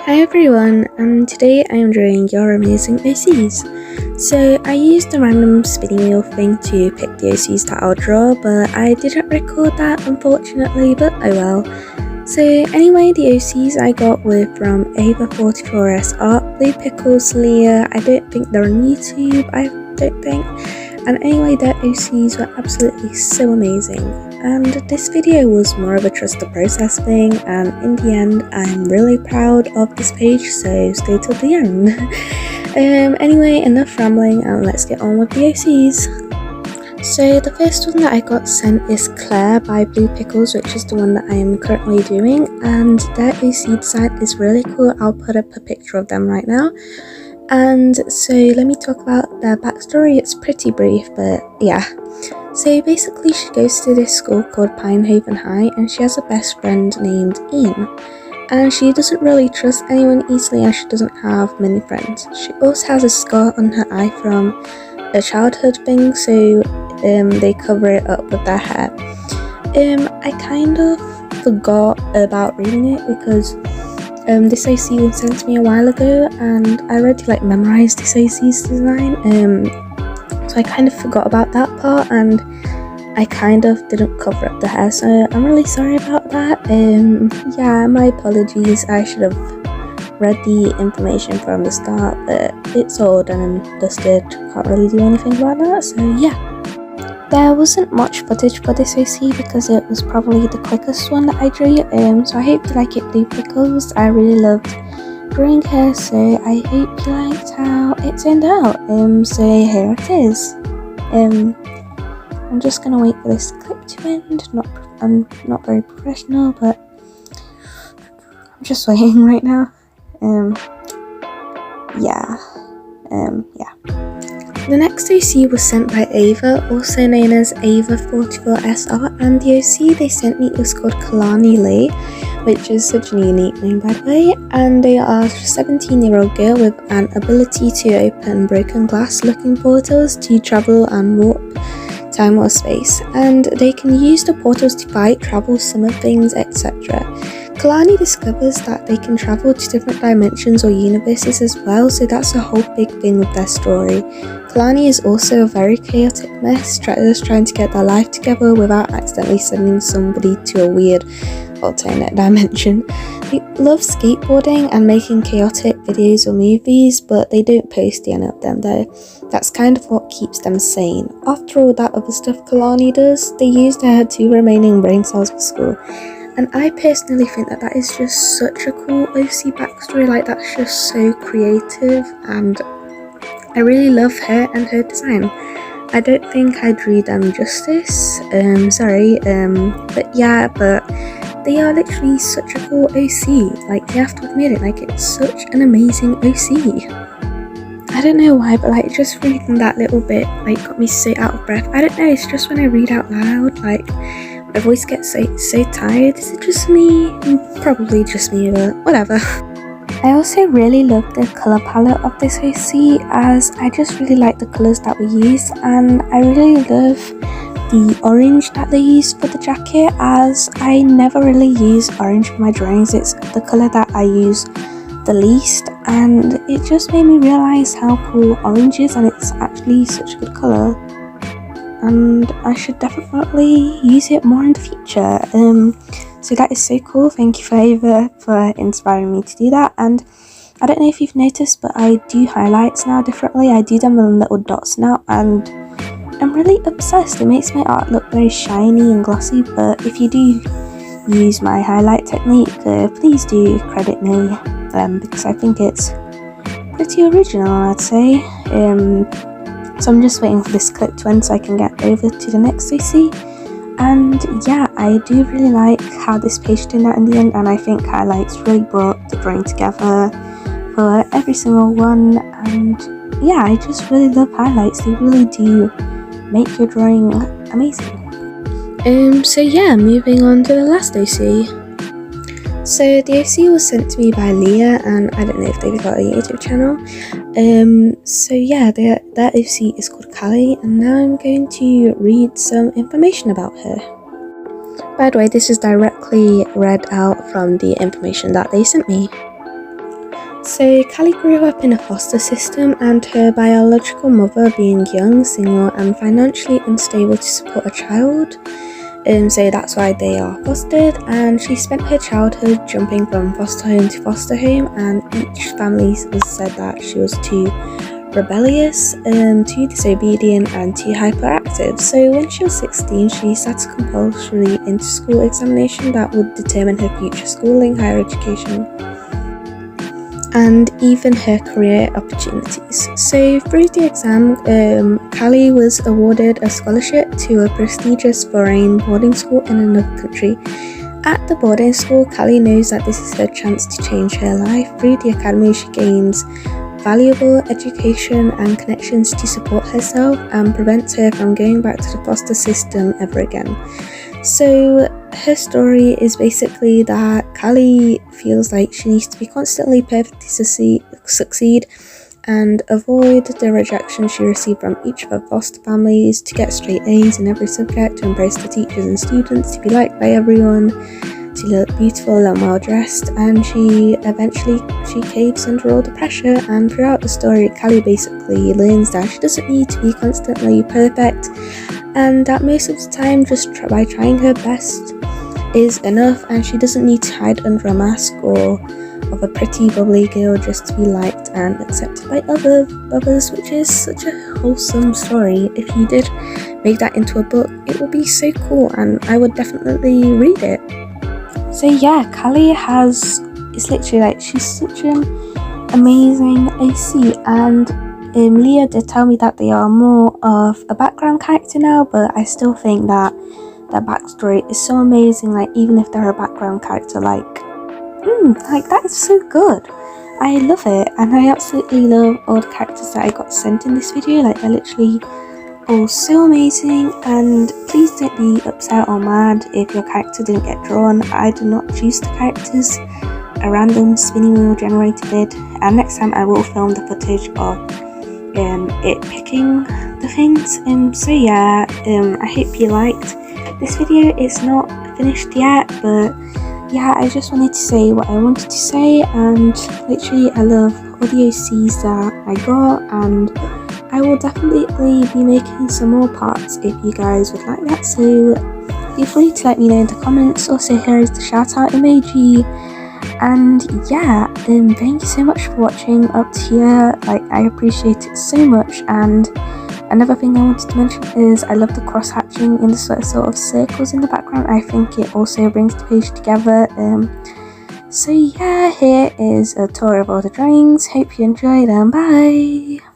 Hi everyone, and today I am drawing Your Amazing OCs. So I used a random spinning wheel thing to pick the OCs that I'll draw, but I didn't record that unfortunately, but oh well. So anyway, the OCs I got were from Ava44S Art, Blue Pickles, Leah. I don't think they're on YouTube, I don't think. And anyway, their OCs were absolutely so amazing. And this video was more of a trust the process thing, and in the end I'm really proud of this page, so stay till the end. Anyway, enough rambling and let's get on with the OCs. So the first one that I got sent is Claire by Blue Pickles, which is the one that I am currently doing, and their OC design is really cool. I'll put up a picture of them right now. And so let me talk about their backstory. It's pretty brief, but yeah. So basically she goes to this school called Pinehaven High, and she has a best friend named Ian. And she doesn't really trust anyone easily, and she doesn't have many friends. She also has a scar on her eye from a childhood thing, so they cover it up with their hair. I kind of forgot about reading it because this OC was sent to me a while ago, and I already memorized this OC's design, so I kind of forgot about that part, and I kind of didn't cover up the hair, so I'm really sorry about that. Yeah, my apologies. I should have read the information from the start, but it's all done and dusted. Can't really do anything about that, so yeah. There wasn't much footage for this OC because it was probably the quickest one that I drew, so I hope you like it, Blue Pickles. I really loved drawing her, so I hope you liked how it turned out. So here it is. I'm just gonna wait for this clip to end. I'm not very professional, but I'm just waiting right now. Yeah. The next OC was sent by Ava, also known as Ava44SR, and the OC they sent me was called Kalani Lee, which is such a unique name by the way, and they are a 17-year-old girl with an ability to open broken glass looking portals to travel and warp time or space, and they can use the portals to fight, travel, summon things, etc. Kalani discovers that they can travel to different dimensions or universes as well, so that's a whole big thing with their story. Kalani is also a very chaotic mess, just trying to get their life together without accidentally sending somebody to a weird alternate dimension. They love skateboarding and making chaotic videos or movies, but they don't post any of them though. That's kind of what keeps them sane. After all that other stuff Kalani does, they use their 2 remaining brain cells for school. And I personally think that is just such a cool OC backstory, that's just so creative, and I really love her and her design. I don't think I drew them justice, sorry, but yeah, but they are literally such a cool OC, you have to admit it, it's such an amazing OC. I don't know why, but just reading that little bit got me so out of breath. I don't know, it's just when I read out loud, my voice gets so tired. Is it just me? Probably just me, but whatever. I also really love the colour palette of this OC, as I just really like the colours that we use, and I really love the orange that they use for the jacket, as I never really use orange for my drawings. It's the colour that I use the least, and it just made me realise how cool orange is, and it's actually such a good colour. And I should definitely use it more in the future. So that is so cool. Thank you Ava for inspiring me to do that. And I don't know if you've noticed, but I do highlights now differently. I do them in little dots now, and I'm really obsessed. It makes my art look very shiny and glossy, but if you do use my highlight technique, please do credit me, because I think it's pretty original, I'd say. So I'm just waiting for this clip to end so I can get over to the next OC. And yeah, I do really like how this page turned out in the end, and I think highlights really brought the drawing together for every single one. And yeah, I just really love highlights. They really do make your drawing amazing. So yeah, moving on to the last OC. So the OC was sent to me by Leah, and I don't know if they've got a YouTube channel. So yeah, their OC is called Callie, and now I'm going to read some information about her. By the way, this is directly read out from the information that they sent me. So Callie grew up in a foster system, and her biological mother being young, single and financially unstable to support a child. So that's why they are fostered, and she spent her childhood jumping from foster home to foster home, and each family was said that she was too rebellious, too disobedient and too hyperactive. So when she was 16, she sat a compulsory inter-school examination that would determine her future schooling, higher education, and even her career opportunities. So through the exam, Callie was awarded a scholarship to a prestigious foreign boarding school in another country. At the boarding school, Callie knows that this is her chance to change her life. Through the academy, she gains valuable education and connections to support herself and prevents her from going back to the foster system ever again. So her story is basically that Callie feels like she needs to be constantly perfect to succeed and avoid the rejection she received from each of her foster families, to get straight A's in every subject, to embrace the teachers and students, to be liked by everyone, to look beautiful and well dressed, and she caves under all the pressure. And throughout the story, Callie basically learns that she doesn't need to be constantly perfect, and that most of the time just by trying her best is enough, and she doesn't need to hide under a mask or of a pretty bubbly girl just to be liked and accepted by others, which is such a wholesome story. If you did make that into a book, it would be so cool, and I would definitely read it. So yeah, Callie is literally like, she's such an amazing AC, and Leah did tell me that they are more of a background character now, but I still think that their backstory is so amazing. Like, even if they're a background character, like that is so good. I love it, and I absolutely love all the characters that I got sent in this video. Like, they're literally all so amazing, and please don't be upset or mad if your character didn't get drawn. I did not choose the characters, a random spinning wheel generator did, and next time I will film the footage of it picking the things. So yeah, I hope you liked this video. It's not finished yet, but yeah, I just wanted to say what I wanted to say, and literally I love all the OCs that I got, and I will definitely be making some more parts if you guys would like that, so feel free to let me know in the comments. Also, here is the shout out emoji, and yeah, thank you so much for watching up to here. Like, I appreciate it so much. And another thing I wanted to mention is I love the cross hatching in the sort of circles in the background. I think it also brings the page together. So yeah, here is a tour of all the drawings. Hope you enjoyed, and bye.